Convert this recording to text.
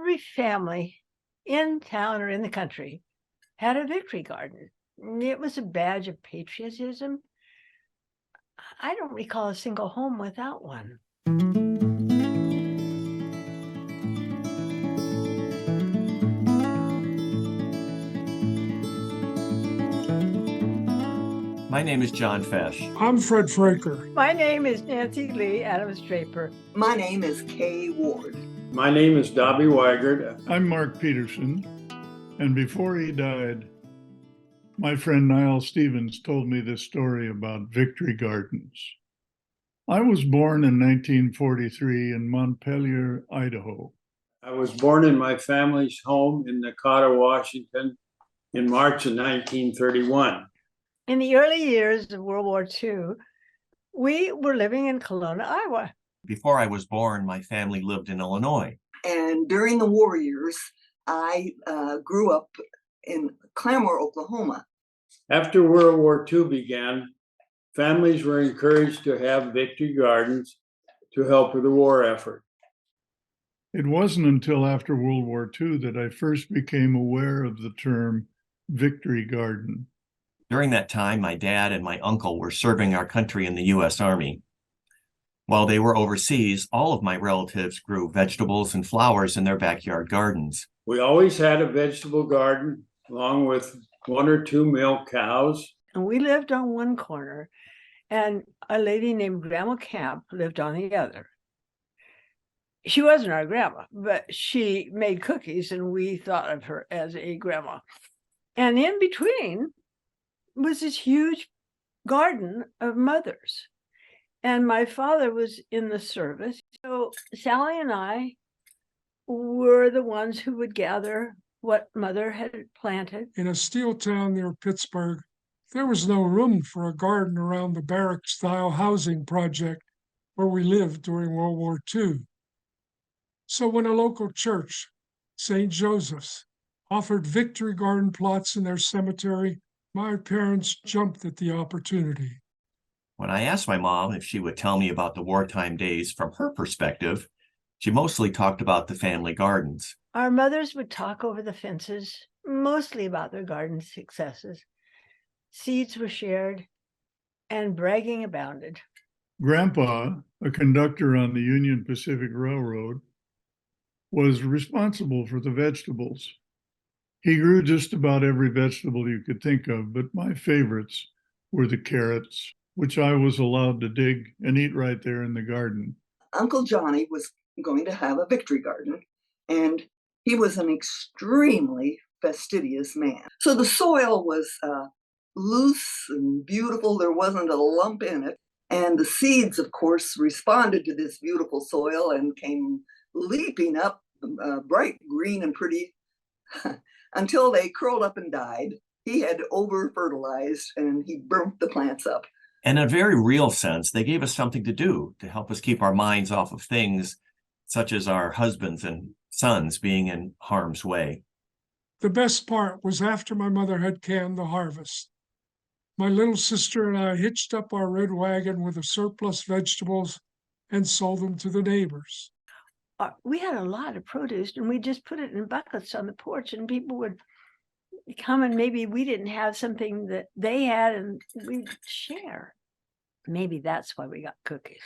every family in town or in the country had a victory garden. It was a badge of patriotism. I don't recall a single home without one. My name is John Fesh. I'm Fred Fraker. My name is Nancy Lee Adams Draper. My name is Kay Ward. My name is Dobby Weigert. I'm Mark Peterson, and before he died, my friend Niall Stevens told me this story about victory gardens. I was born in 1943 in Montpelier, Idaho. I was born in my family's home in Nakata, Washington in March of 1931. In the early years of World War II, we were living in Kelowna, Iowa. Before I was born, my family lived in Illinois. And during the war years, I grew up in Claremore, Oklahoma. After World War II began, families were encouraged to have victory gardens to help with the war effort. It wasn't until after World War II that I first became aware of the term victory garden. During that time, my dad and my uncle were serving our country in the U.S. Army. While they were overseas, all of my relatives grew vegetables and flowers in their backyard gardens. We always had a vegetable garden along with 1 or 2 milk cows. And we lived on one corner, and a lady named Grandma Camp lived on the other. She wasn't our grandma, but she made cookies, and we thought of her as a grandma. And in between was this huge garden of mothers. And my father was in the service. So Sally and I were the ones who would gather what mother had planted. In a steel town near Pittsburgh, there was no room for a garden around the barrack-style housing project where we lived during World War II. So when a local church, St. Joseph's, offered victory garden plots in their cemetery, my parents jumped at the opportunity. When I asked my mom if she would tell me about the wartime days from her perspective, she mostly talked about the family gardens. Our mothers would talk over the fences, mostly about their garden successes. Seeds were shared, and bragging abounded. Grandpa, a conductor on the Union Pacific Railroad, was responsible for the vegetables. He grew just about every vegetable you could think of, but my favorites were the carrots, which I was allowed to dig and eat right there in the garden. Uncle Johnny was going to have a victory garden, and he was an extremely fastidious man. So the soil was loose and beautiful. There wasn't a lump in it. And the seeds, of course, responded to this beautiful soil and came leaping up, bright green and pretty, until they curled up and died. He had over-fertilized, and he burnt the plants up. And in a very real sense, they gave us something to do to help us keep our minds off of things such as our husbands and sons being in harm's way. The best part was after my mother had canned the harvest. My little sister and I hitched up our red wagon with the surplus vegetables and sold them to the neighbors. We had a lot of produce, and we just put it in buckets on the porch, and people would come, and maybe we didn't have something that they had, and we'd share. Maybe that's why we got cookies.